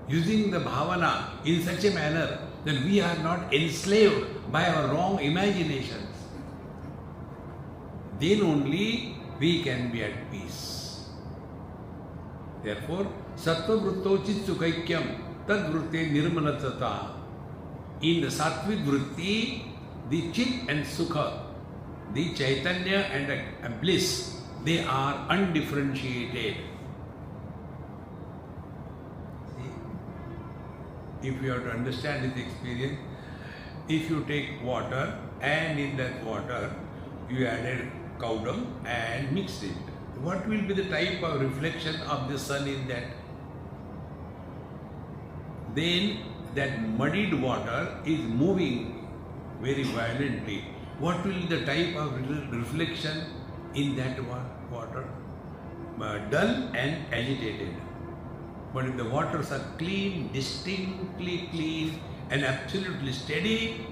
Using the bhavana in such a manner that we are not enslaved by our wrong imaginations. Then only we can be at peace. Therefore, sattva vrutto chit sukaikyam tad vrutte nirmalatata. In the sattvic vritti, the chit and sukha, the chaitanya and the bliss, they are undifferentiated. See? If you have to understand this experience, if you take water and in that water you added cow dung and mixed it, what will be the type of reflection of the sun in that? Then that muddied water is moving very violently. What will be the type of reflection in that water? Dull and agitated. But if the waters are clean, distinctly clean and absolutely steady,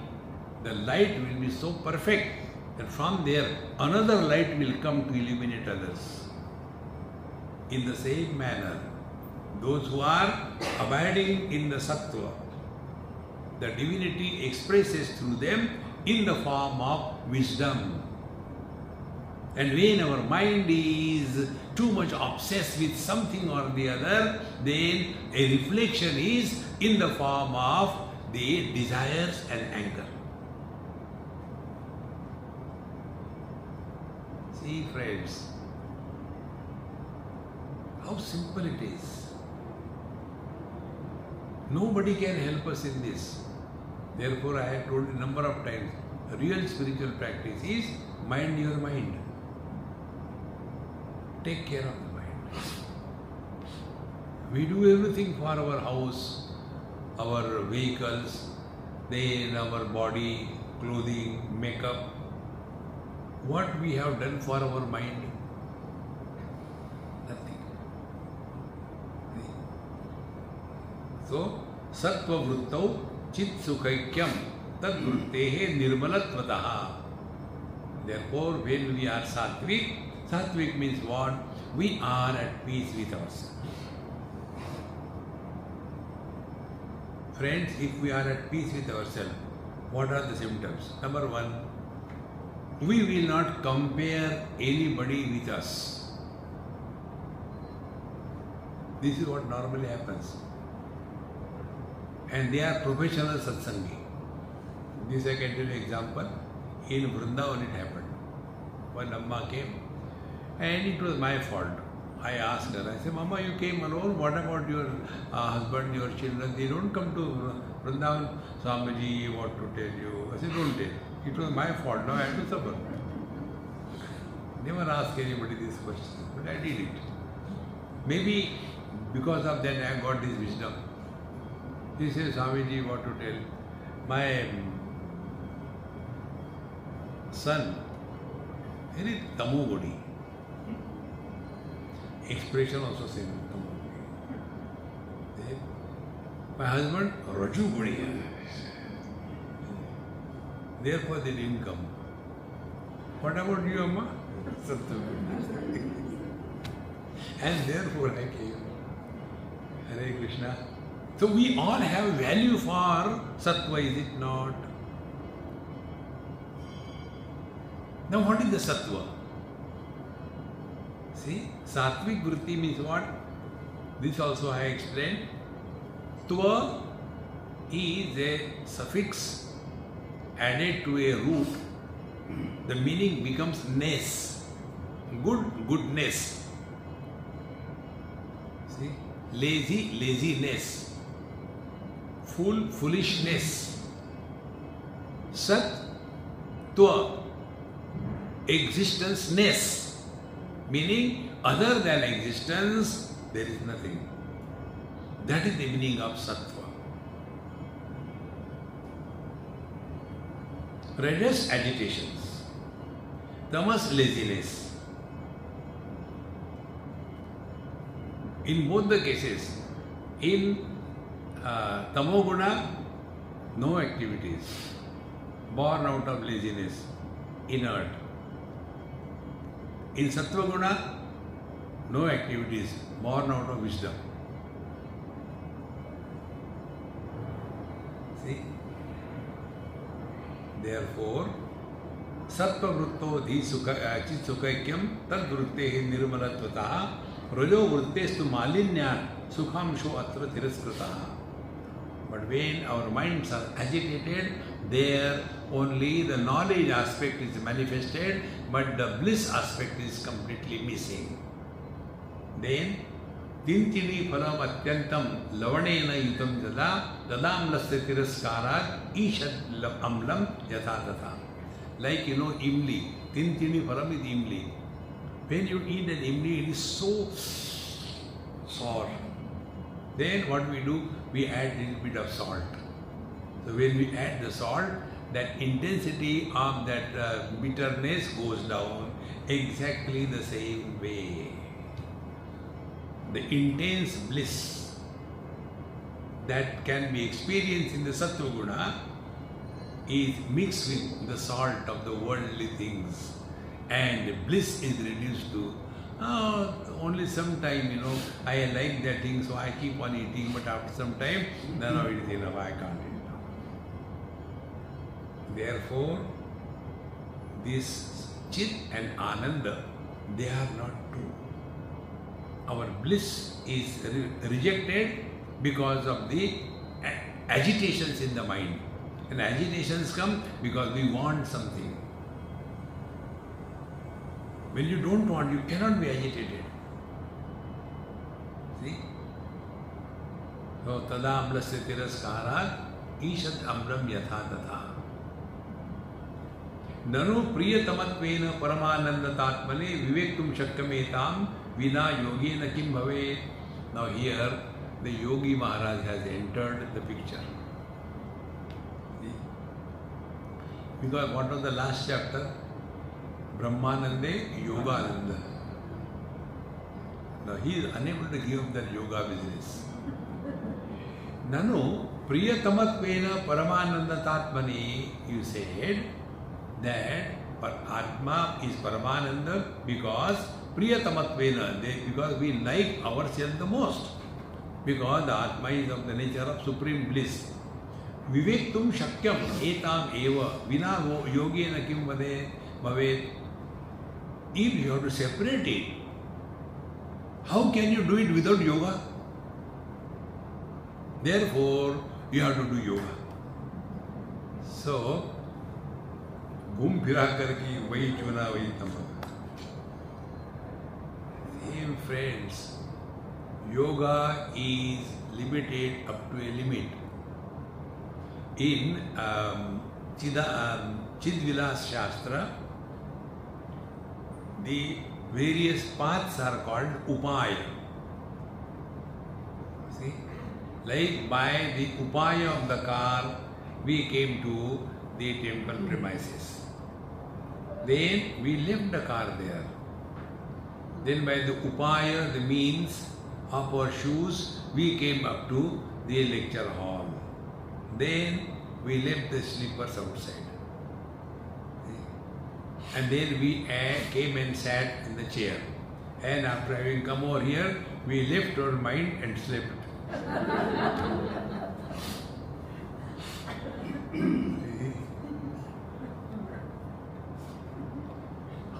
the light will be so perfect that from there another light will come to illuminate others. In the same manner, those who are abiding in the sattva, the divinity expresses through them in the form of wisdom. And when our mind is too much obsessed with something or the other, then a reflection is in the form of the desires and anger. friends. How simple it is. Nobody can help us in this. Therefore, I have told a number of times, real spiritual practice is mind your mind. Take care of the mind. We do everything for our house, our vehicles, then our body, clothing, makeup. What we have done for our mind? Nothing. So, sattva vrittau chit sukaikyam tad vrittehe nirmalatvatah. Therefore, when we are sattvic, sattvic means what? We are at peace with ourselves. Friends, if we are at peace with ourselves, what are the symptoms? Number one, we will not compare anybody with us. This is what normally happens. And they are professional satsangi. This I can tell you an example. In Vrindavan it happened. One Amma came and it was my fault. I asked her, I said, Mama, you came alone, what about your husband, your children? They don't come to Vrindavan. Swamiji, what to tell you? I said, don't tell. It was my fault, now I have to suffer. Never ask anybody this question, but I did it. Maybe because of that I got this wisdom. He says, Swamiji, what to tell? My son, very tamogodi. Expression also same. My husband, Raju Gudi. Therefore they didn't come. What about you, Amma? And therefore I came. Hare Krishna. So we all have value for sattva, is it not? Now what is the sattva? See, sattvic vritti means what? This also I explained. Tva is a suffix added to a root. The meaning becomes ness. Good, goodness. See, lazy, laziness. Fool, foolishness. Sat, tva, existence-ness. Meaning, other than existence, there is nothing. That is the meaning of sattva. Rajas, agitations. Tamas, laziness. In both the cases, in tamoguna, no activities, born out of laziness, inert. In sattva guna, no activities, born out of wisdom. See? Therefore, sattva vritto dhi chit sukaikyam tad vrittehi nirmalatvatah rajo vrittestu malinyat sukhamsho atra tiraskrataha. But when our minds are agitated, there only the knowledge aspect is manifested, but the bliss aspect is completely missing. Then, tintini phalam atyantam lavanena yutam jada dadamlasya tiraskarat ishad amlam yathatata. Like imli. Tintini phalam is imli. When you eat an imli, it is so sour. Then what we do? We add a little bit of salt. So when we add the salt, that intensity of that bitterness goes down exactly the same way. The intense bliss that can be experienced in the sattva guna is mixed with the salt of the worldly things, and bliss is reduced to only sometime, I like that thing, so I keep on eating, but after some time, now it is enough, I can't eat now. Therefore, this chit and ananda, they are not true. Our bliss is rejected because of the agitations in the mind. And agitations come because we want something. When you don't want, you cannot be agitated. See? So, tada amlasya tiraskarat ईशत अम्रम यथा तथा ननु प्रियतमत्वेन परमानंदतात्मने विवेक्तुम शक्यमेताम विना योगेन किम भवेत्. Now here the Yogi Maharaj has entered the picture. See? Because what was the last chapter? Brahmanande Yogananda. Now he is unable to give up that yoga business. Nanu Priyatamattvena Paramanandatatmani, you said that Atma is Paramananda because Priyatamattvena, because we like ourselves the most. Because the Atma is of the nature of supreme bliss. Vivektum Shakyam Etam Eva Vina Yogena Kim Bhavet. If you have to separate it, how can you do it without yoga? Therefore, you have to do yoga. So, घूम फिरा करके वही चुना वही तमगा. Same friends, yoga is limited up to a limit. In Chidvilas Shastra, the various paths are called upaya. See? Like by the upaya of the car, we came to the temple premises. Then we left the car there. Then by the upaya, the means of our shoes, we came up to the lecture hall. Then we left the slippers outside. And then we came and sat in the chair. And after having come over here, we left our mind and slept.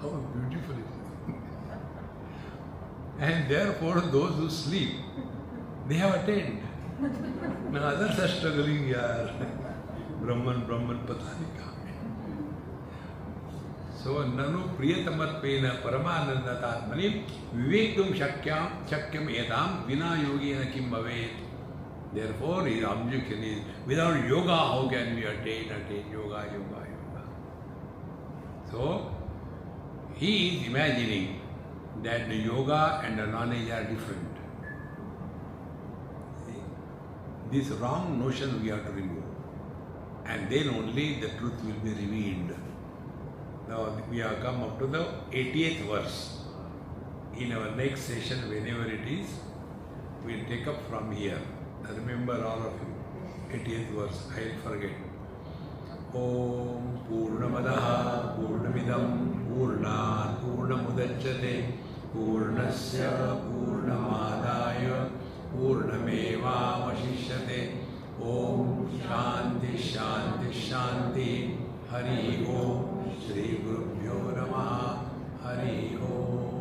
How beautiful it is. And therefore, those who sleep, they have attained. Now others are struggling, yaar. Brahman, pata nahi kahan. So, nanu priyatamattvena paramanandatatmani vivektum shakyam etam vina yogena kim bhavet. Therefore, his objection is, without yoga, how can we attain yoga. So, he is imagining that the yoga and the knowledge are different. See? This wrong notion we have to remove. And then only the truth will be revealed. Now we have come up to the 80th verse. In our next session, whenever it is, we will take up from here. Remember all of you, 80th verse, I will forget. Om Purnamadaha Purnamidam Purnat Purnamudachyate Purnasya Purnamadaya Purnameva Vashishyate. Om Shanti Shanti Shanti Hari Om Shri Gurubhyo Namaha Hari Om.